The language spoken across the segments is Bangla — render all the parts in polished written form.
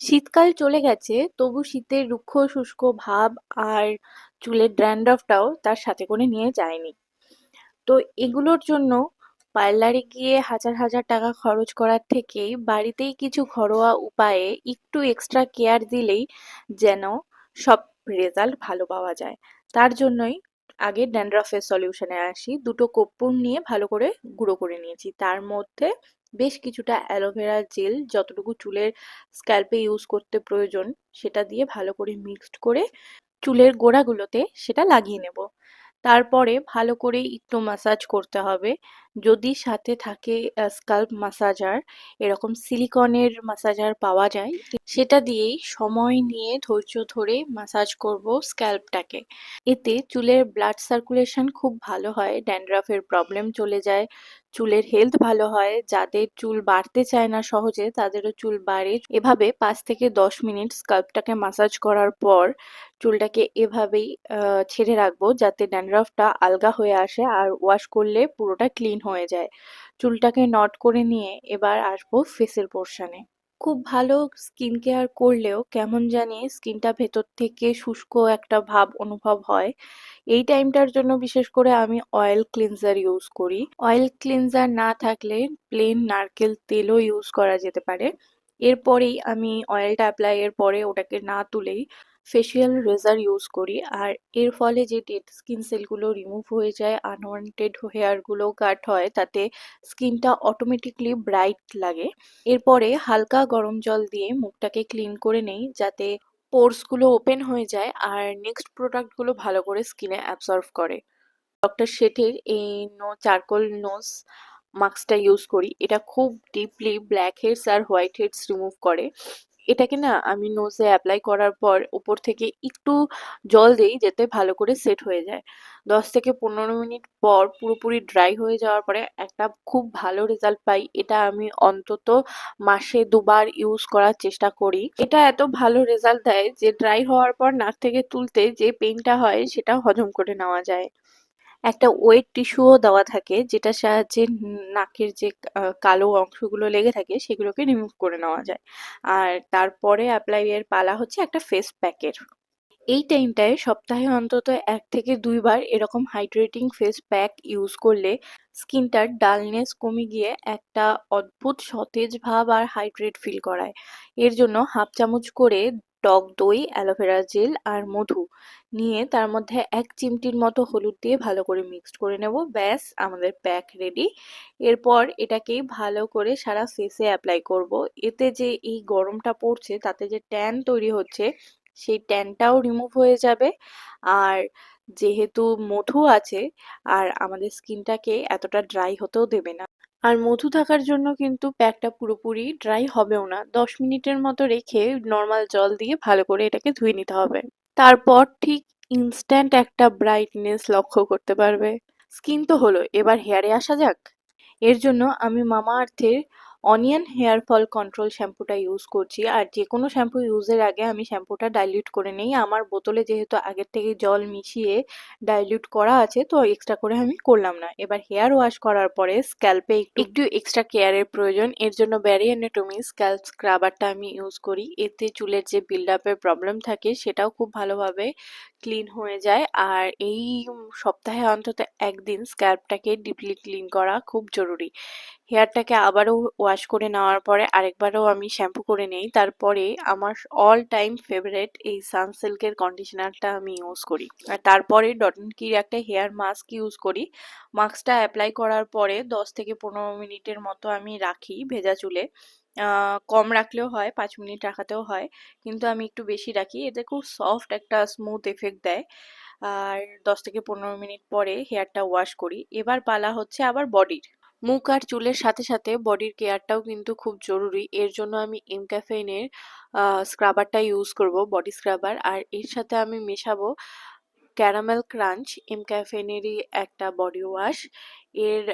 শীতকাল চলে গেছে, তবু শীতের রুক্ষ শুষ্ক ভাব আর চুলের ড্যান্ড্রফটাও তার সাথে করে নিয়ে যায়নি। তো এগুলোর জন্য পার্লারে গিয়ে হাজার হাজার টাকা খরচ করার থেকেই বাড়িতেই কিছু ঘরোয়া উপায়ে একটু এক্সট্রা কেয়ার দিলেই যেন সব রেজাল্ট ভালো পাওয়া যায়। তার জন্যই আগে ড্যান্ড্রফের সলিউশনে আসি। দুটো কর্পূর নিয়ে ভালো করে গুঁড়ো করে নিয়েছি, তার মধ্যে বেশ কিছুটা অ্যালোভেরা জেল, যতটুকু চুলের স্ক্যাল্পে ইউজ করতে প্রয়োজন সেটা দিয়ে ভালো করে মিক্সড করে চুলের গোড়াগুলোতে সেটা লাগিয়ে নেব। তারপরে ভালো করে একটু ম্যাসাজ করতে হবে। যদি সাথে থাকে স্কাল্প ম্যাসাজার, এরকম সিলিকনের ম্যাসাজার পাওয়া যায়, সেটা দিয়েই সময় নিয়ে ধৈর্য ধরে ম্যাসাজ করব স্ক্যাল্পটাকে। এতে চুলের ব্লাড সার্কুলেশন খুব ভালো হয়, ড্যান্ড্রাফের প্রবলেম চলে যায়, চুলের হেলথ ভালো হয়। যাদের চুল বাড়তে চায় না সহজে, তাদেরও চুল বাড়ে। এভাবে 5 থেকে 10 মিনিট স্কাল্পটাকে ম্যাসাজ করার পর চুলটাকে এভাবেই ছেড়ে রাখবো যাতে ড্যান্ড্রফটা আলগা হয়ে আসে আর ওয়াশ করলে পুরোটা ক্লিন হয়ে যায়। চুলটাকে নট করে নিয়ে এবার আসবো ফেসের পোর্শনে। খুব ভালো স্কিন কেয়ার করলেও কেমন জানি স্কিনটা ভেতর থেকে শুষ্ক একটা ভাব অনুভব হয়। এই টাইমটার জন্য বিশেষ করে আমি অয়েল ক্লিনজার ইউজ করি। অয়েল ক্লিনজার না থাকলে প্লেন নারকেল তেলও ইউজ করা যেতে পারে। এরপরেই আমি অয়েলটা অ্যাপ্লাই এর পরে ওটাকে না তুলেই ফেসিয়াল রেজার ইউজ করি, আর এর ফলে যে ডেড স্কিন সেলগুলো রিমুভ হয়ে যায়, আনওয়ান্টেড হেয়ারগুলো কাট হয়, তাতে স্কিনটা অটোমেটিকলি ব্রাইট লাগে। এরপরে হালকা গরম জল দিয়ে মুখটাকে ক্লিন করে নেই যাতে পোরসগুলো ওপেন হয়ে যায় আর নেক্সট প্রোডাক্টগুলো ভালো করে স্কিনে অ্যাবসর্ব করে। ডক্টর শেঠির এই চারকোল নোজ মাস্কটা ইউজ করি। এটা খুব deeply black heads are white heads remove করে। এটাকে না আমি নোজে অ্যাপ্লাই করার পর উপর থেকে একটু জল দেই যাতে ভালো করে সেট হয়ে যায়। 10 থেকে 15 মিনিট পর পুরোপুরি ড্রাই হয়ে যাওয়ার পরে একটা খুব ভালো রেজাল্ট পাই। এটা আমি অন্তত মাসে 2 বার ইউজ করার চেষ্টা করি। এটা এত ভালো রেজাল্ট দেয় যে ড্রাই হওয়ার পর নাক থেকে তুলতে যে পেইনটা হয় সেটা হজম করে নেওয়া যায়। একটা ওয়েট টিস্যুও দেওয়া থাকে যেটার সাহায্যে নাকের যে কালো অংশগুলো লেগে থাকে সেগুলোকে রিমুভ করে নেওয়া যায়। আর তারপরে অ্যাপ্লাই এর পালা হচ্ছে একটা ফেস প্যাকের। এই টাইমটায় সপ্তাহে অন্তত 1 থেকে 2 বার এরকম হাইড্রেটিং ফেস প্যাক ইউজ করলে স্কিনটার ডালনেস কমে গিয়ে একটা অদ্ভুত সতেজ ভাব আর হাইড্রেট ফিল করায়। এর জন্য হাফ চামচ করে টক দই, অ্যালোভেরা জেল আর মধু নিয়ে তার মধ্যে 1 চিমটির মতো হলুদ দিয়ে ভালো করে মিক্সড করে নেব। ব্যাস, আমাদের প্যাক রেডি। এরপর এটাকেই ভালো করে সারা ফেসে অ্যাপ্লাই করব। এতে যে এই গরমটা পড়ছে তাতে যে ট্যান তৈরি হচ্ছে সেই ট্যানটাও রিমুভ হয়ে যাবে। আর যেহেতু মধু আছে, আর আমাদের স্কিনটাকে এতটা ড্রাই হতেও দেবে না। আর মধু থাকার জন্য কিন্তু প্যাকটা পুরোপুরি ড্রাই হবেও না। 10 মিনিটের মতো রেখে নর্মাল জল দিয়ে ভালো করে এটাকে ধুয়ে নিতে হবে। তারপর ঠিক ইনস্ট্যান্ট একটা ব্রাইটনেস লক্ষ্য করতে পারবে। স্কিন তো হলো, এবার হেয়ারে আসা যাক। এর জন্য আমি মামা আর্থের অনিয়ন হেয়ার ফল কন্ট্রোল শ্যাম্পুটা ইউজ করছি। আর যে কোনো শ্যাম্পু ইউজের আগে আমি শ্যাম্পুটা ডাইলিউট করে নিই। আমার বোতলে যেহেতু আগের থেকে জল মিশিয়ে ডাইলিউট করা আছে, তো এক্সট্রা করে আমি করলাম না। এবার হেয়ার ওয়াশ করার পরে স্ক্যাল্পে একটু এক্সট্রা কেয়ারের প্রয়োজন। এর জন্য ব্যারি অ্যানাটমি স্ক্যাল্প স্ক্রাবারটা আমি ইউজ করি। এতে চুলের যে বিল্ড আপের প্রবলেম থাকে সেটাও খুব ভালোভাবে ক্লিন হয়ে যায়। আর এই সপ্তাহে অন্তত একদিন স্ক্যাল্পটাকে ডিপলি ক্লিন করা খুব জরুরি। হেয়ারটাকে আবারও ওয়াশ করে নেওয়ার পরে আরেকবারও আমি শ্যাম্পু করে নেই। তারপরে আমার অল টাইম ফেভারিট এই সানসিল্কের কন্ডিশনারটা আমি ইউজ করি। আর তারপরে ডট অ্যান্ড কির একটা হেয়ার মাস্ক ইউজ করি। মাস্কটা অ্যাপ্লাই করার পরে 10 থেকে 15 মিনিটের মতো আমি রাখি ভেজা চুলে। কম রাখলেও হয়, 5 মিনিট রাখাতেও হয়, কিন্তু আমি একটু বেশি রাখি। এতে খুব সফট একটা স্মুথ এফেক্ট দেয়। আর 10 থেকে 15 মিনিট পরে হেয়ারটা ওয়াশ করি। এবার পালা হচ্ছে আবার বডির। মুখ আর চুলের সাথে সাথে বডির কেয়ারটাও কিন্তু খুব জরুরি। এর জন্য আমি এমক্যাফেইনের স্ক্রাবারটা ইউজ করব, বডি স্ক্রাবার। আর এর সাথে আমি মেশাবো ক্যারামেল ক্রাঞ্চ, এমক্যাফেইনেরই একটা বডি ওয়াশ। এর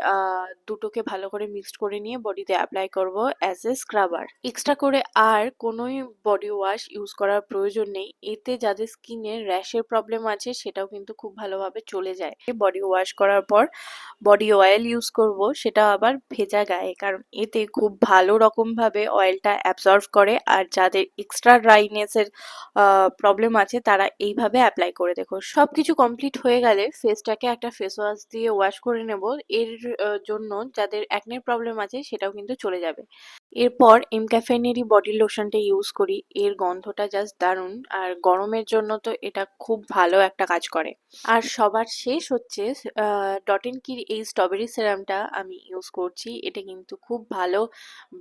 দুটোকে ভালো করে মিক্সড করে নিয়ে বডিতে অ্যাপ্লাই করব অ্যাজ এ স্ক্রাবার। এক্সট্রা করে আর কোনোই বডি ওয়াশ ইউজ করার প্রয়োজন নেই। এতে যাদের স্কিনে র্যাশের প্রবলেম আছে সেটাও কিন্তু খুব ভালোভাবে চলে যায়। বডি ওয়াশ করার পর বডি অয়েল ইউজ করব, সেটা আবার ভেজা গায়ে, কারণ এতে খুব ভালো রকমভাবে অয়েলটা অ্যাবজর্ব করে। আর যাদের এক্সট্রা ড্রাইনেসের প্রবলেম আছে তারা এইভাবে অ্যাপ্লাই করে দেখো। সবকিছু কমপ্লিট হয়ে গেলে ফেসটাকে একটা ফেস ওয়াশ দিয়ে ওয়াশ করে নেব। এর জন্য যাদের অ্যাকনের প্রবলেম আছে সেটাও কিন্তু চলে যাবে। এরপর এমক্যাফেনেরই বডি লোশনটা ইউজ করি। এর গন্ধটা জাস্ট দারুণ, আর গরমের জন্য তো এটা খুব ভালো একটা কাজ করে। আর সবার শেষ হচ্ছে ডট এন্ড কির এই স্ট্রবেরি সিরামটা আমি ইউজ করছি। এটা কিন্তু খুব ভালো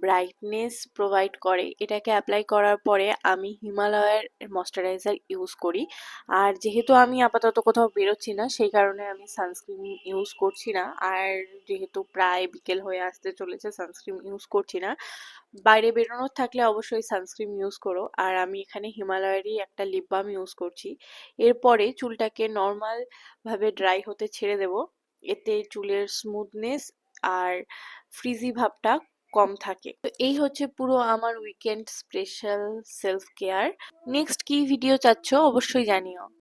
ব্রাইটনেস প্রোভাইড করে। এটাকে অ্যাপ্লাই করার পরে আমি হিমালয়ের ময়শ্চারাইজার ইউজ করি। আর যেহেতু আমি আপাতত কোথাও বেরোচ্ছি না সেই কারণে আমি সানস্ক্রিন ইউজ করছি না। আর যেহেতু প্রায় বিকেল হয়ে আসতে চলেছে, সানস্ক্রিন ইউজ করছি না। বাইরে বেরোনোর থাকলে অবশ্যই সানস্ক্রিন ইউজ করো। আর আমি এখানে হিমালয়েরই একটা লিপ বাম ইউজ করছি। এরপরে চুলটাকে নর্মাল ভাবে ড্রাই হতে ছেড়ে দেব। এতে চুলের স্মুথনেস আর ফ্রিজি ভাবটা কম থাকে। তো এই হচ্ছে পুরো আমার weekend special self care. Next কি ভিডিও চাচ্ছ অবশ্যই জানিও।